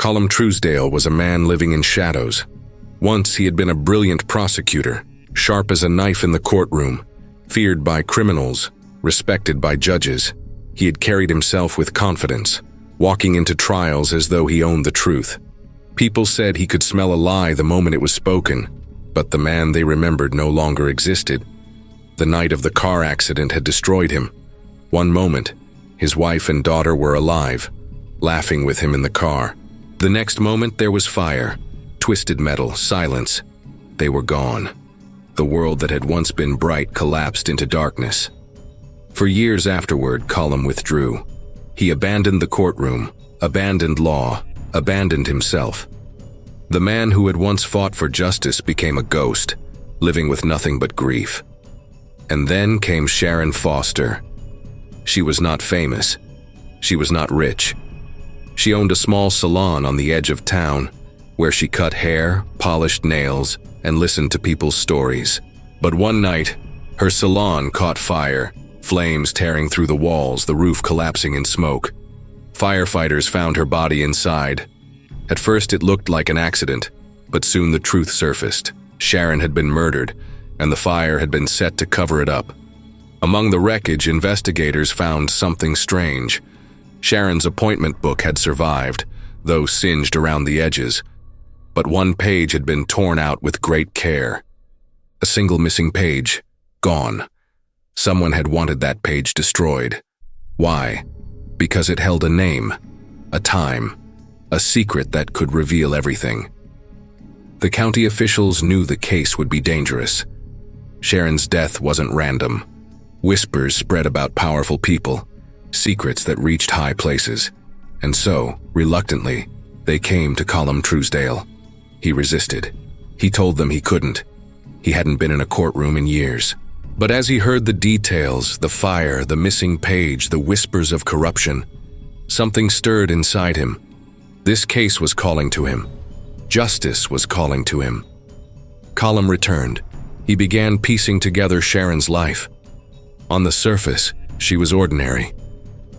Colm Truesdale was a man living in shadows. Once he had been a brilliant prosecutor, sharp as a knife in the courtroom, feared by criminals, respected by judges. He had carried himself with confidence, walking into trials as though he owned the truth. People said he could smell a lie the moment it was spoken, but the man they remembered no longer existed. The night of the car accident had destroyed him. One moment, his wife and daughter were alive, laughing with him in the car. The next moment there was fire, twisted metal, silence. They were gone. The world that had once been bright collapsed into darkness. For years afterward, Colm withdrew. He abandoned the courtroom, abandoned law, abandoned himself. The man who had once fought for justice became a ghost, living with nothing but grief. And then came Sharon Foster. She was not famous. She was not rich. She owned a small salon on the edge of town, where she cut hair, polished nails, and listened to people's stories. But one night, her salon caught fire, flames tearing through the walls, the roof collapsing in smoke. Firefighters found her body inside. At first it looked like an accident, but soon the truth surfaced. Sharon had been murdered, and the fire had been set to cover it up. Among the wreckage, investigators found something strange. Sharon's appointment book had survived, though singed around the edges. But one page had been torn out with great care. A single missing page, gone. Someone had wanted that page destroyed. Why? Because it held a name, a time, a secret that could reveal everything. The county officials knew the case would be dangerous. Sharon's death wasn't random. Whispers spread about powerful people, secrets that reached high places. And so, reluctantly, they came to Colm Truesdale. He resisted. He told them he couldn't. He hadn't been in a courtroom in years. But as he heard the details, the fire, the missing page, the whispers of corruption, something stirred inside him. This case was calling to him. Justice was calling to him. Colm returned. He began piecing together Sharon's life. On the surface, she was ordinary.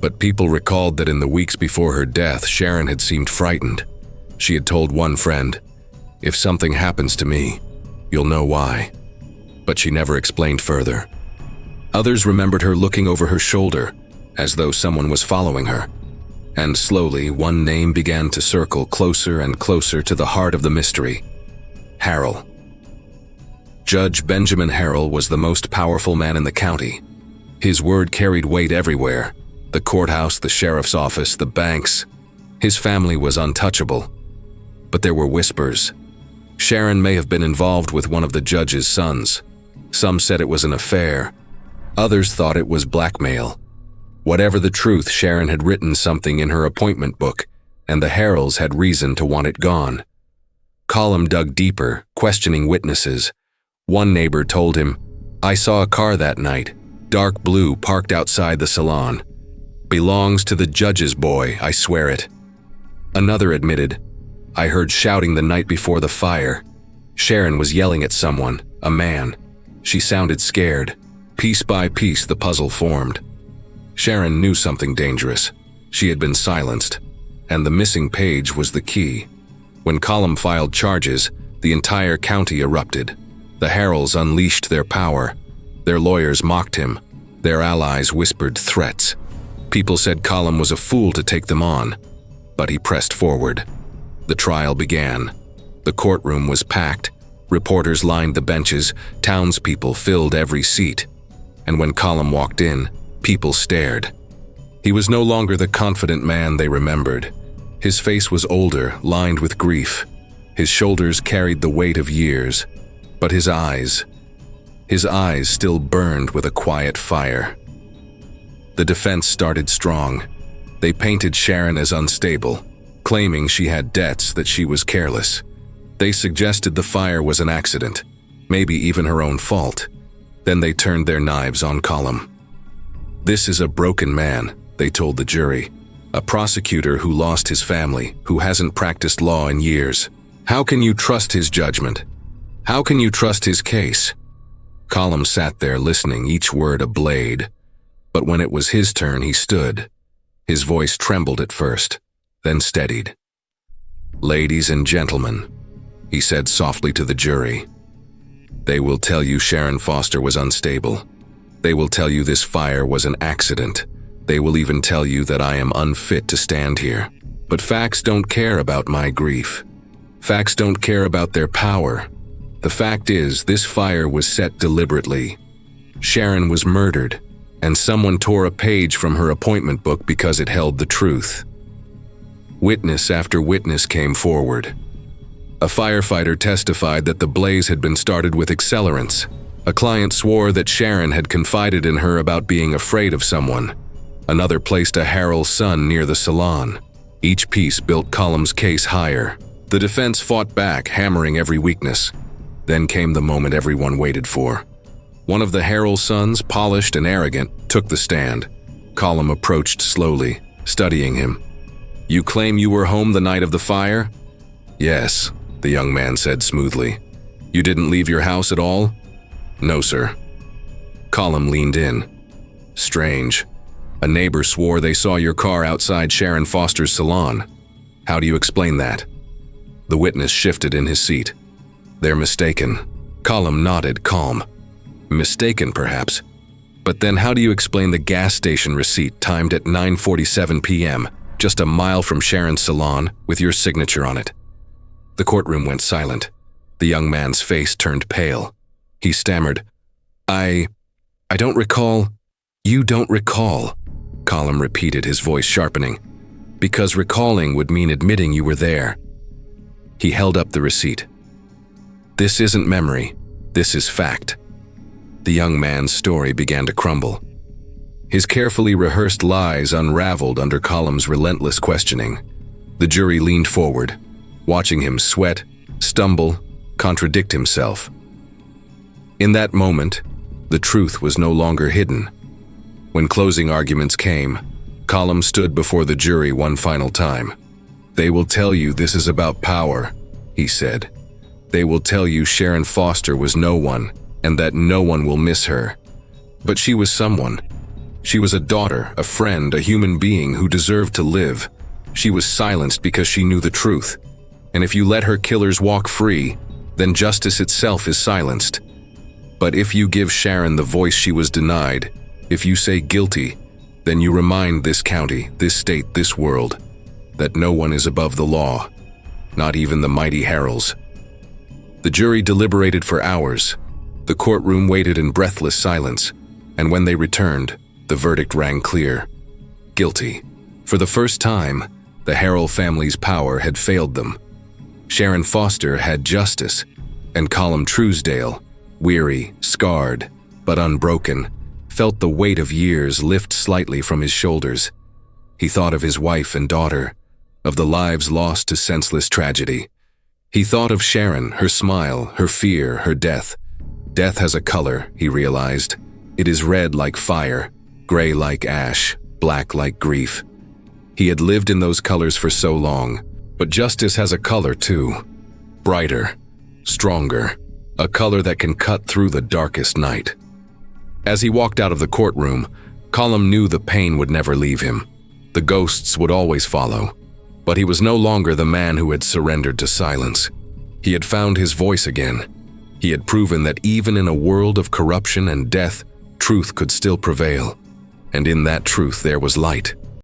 But people recalled that in the weeks before her death, Sharon had seemed frightened. She had told one friend, "If something happens to me, you'll know why." But she never explained further. Others remembered her looking over her shoulder, as though someone was following her. And slowly, one name began to circle closer and closer to the heart of the mystery: Harrell. Judge Benjamin Harrell was the most powerful man in the county. His word carried weight everywhere: the courthouse, the sheriff's office, the banks. His family was untouchable. But there were whispers. Sharon may have been involved with one of the judge's sons. Some said it was an affair. Others thought it was blackmail. Whatever the truth, Sharon had written something in her appointment book, and the Harrells had reason to want it gone. Colm dug deeper, questioning witnesses. One neighbor told him, "I saw a car that night, dark blue, parked outside the salon. Belongs to the judge's boy, I swear it." Another admitted, "I heard shouting the night before the fire. Sharon was yelling at someone, a man. She sounded scared." Piece by piece, the puzzle formed. Sharon knew something dangerous. She had been silenced, and the missing page was the key. When Colm filed charges, the entire county erupted. The Harrells unleashed their power. Their lawyers mocked him. Their allies whispered threats. People said Colm was a fool to take them on, but he pressed forward. The trial began. The courtroom was packed. Reporters lined the benches. Townspeople filled every seat. And when Colm walked in, people stared. He was no longer the confident man they remembered. His face was older, lined with grief. His shoulders carried the weight of years. But his eyes still burned with a quiet fire. The defense started strong. They painted Sharon as unstable, claiming she had debts, that she was careless. They suggested the fire was an accident, maybe even her own fault. Then they turned their knives on Colm. "This is a broken man," they told the jury. "A prosecutor who lost his family, who hasn't practiced law in years. How can you trust his judgment? How can you trust his case?" Colm sat there listening, each word a blade. But when it was his turn, he stood. His voice trembled at first, then steadied. "Ladies and gentlemen," he said softly to the jury, "they will tell you Sharon Foster was unstable. They will tell you this fire was an accident. They will even tell you that I am unfit to stand here. But facts don't care about my grief. Facts don't care about their power. The fact is, this fire was set deliberately. Sharon was murdered, and someone tore a page from her appointment book because it held the truth." Witness after witness came forward. A firefighter testified that the blaze had been started with accelerants. A client swore that Sharon had confided in her about being afraid of someone. Another placed a Harrell son near the salon. Each piece built Colm's case higher. The defense fought back, hammering every weakness. Then came the moment everyone waited for. One of the Harrell sons, polished and arrogant, took the stand. Colm approached slowly, studying him. "You claim you were home the night of the fire?" "Yes," the young man said smoothly. "You didn't leave your house at all?" "No, sir." Colm leaned in. "Strange. A neighbor swore they saw your car outside Sharon Foster's salon. How do you explain that?" The witness shifted in his seat. "They're mistaken." Colm nodded, calm. "Mistaken, perhaps. But then how do you explain the gas station receipt timed at 9:47 p.m., just a mile from Sharon's salon, with your signature on it?" The courtroom went silent. The young man's face turned pale. He stammered, I don't recall." "You don't recall," Colm repeated, his voice sharpening, "because recalling would mean admitting you were there." He held up the receipt. "This isn't memory. This is fact." The young man's story began to crumble. His carefully rehearsed lies unraveled under Colm's relentless questioning. The jury leaned forward, watching him sweat, stumble, contradict himself. In that moment, the truth was no longer hidden. When closing arguments came, Colm stood before the jury one final time. "They will tell you this is about power," he said. "They will tell you Sharon Foster was no one, and that no one will miss her. But she was someone. She was a daughter, a friend, a human being who deserved to live. She was silenced because she knew the truth. And if you let her killers walk free, then justice itself is silenced. But if you give Sharon the voice she was denied, if you say guilty, then you remind this county, this state, this world, that no one is above the law, not even the mighty Harrells." The jury deliberated for hours. The courtroom waited in breathless silence, and when they returned, the verdict rang clear. Guilty. For the first time, the Harrell family's power had failed them. Sharon Foster had justice, and Colm Truesdale, weary, scarred, but unbroken, felt the weight of years lift slightly from his shoulders. He thought of his wife and daughter, of the lives lost to senseless tragedy. He thought of Sharon, her smile, her fear, her death. Death has a color, he realized. It is red like fire, gray like ash, black like grief. He had lived in those colors for so long, but justice has a color too. Brighter, stronger, a color that can cut through the darkest night. As he walked out of the courtroom, Colm knew the pain would never leave him. The ghosts would always follow. But he was no longer the man who had surrendered to silence. He had found his voice again. He had proven that even in a world of corruption and death, truth could still prevail. And in that truth there was light.